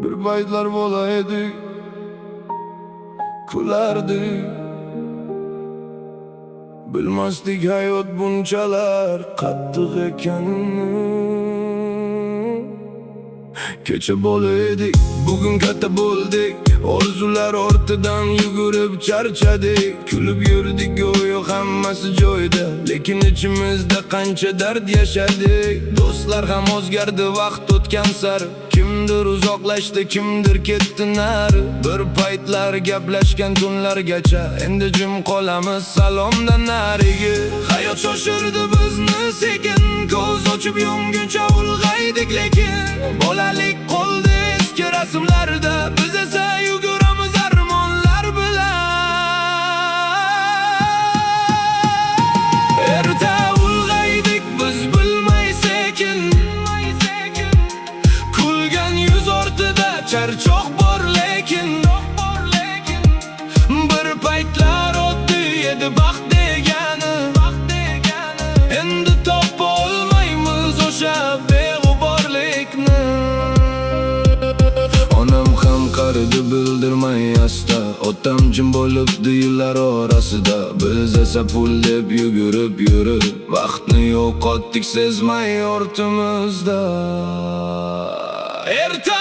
Bir paytlar bo'laydi, kulardik. Bilmasdik hayot bunchalar qattiq ekanini. Kecha bola edik, bugun katta bo'ldik. Orzular ortidan yugurib charchadik. Kulib yurdik go'yo hammasi joyida, lekin ichimizda qancha dard yashadik. Do'stlar ham o'zgardi vaqt o'tgan sari. Kimdir uzoqlashdi, kimdir ketdi nari. Bir paytlar gaplashgan tunlargacha endi jim qolamiz salomdan nariga. Hayot shoshirdi bizni sekin, ko'z ochib yumguncha ulg'aydik, lekin bolalik qoldi eski rasmlarda. Biz esa yuguramiz armonlar bilan. Erta ulg'aydik biz bilmay sekin, kulgan yuz ortida charchoq bor lekin. Bir paytlar oddiy edi baxt degani, endi topolmaymiz o'sha beg'uborlikni. Onam ham qaridi bildirmay asta, otam jim bo'libdi yillar orasida. Biz esa pul deb yugurib yurib, vaqtni yo'qotdik sezmay ortimizda. Erta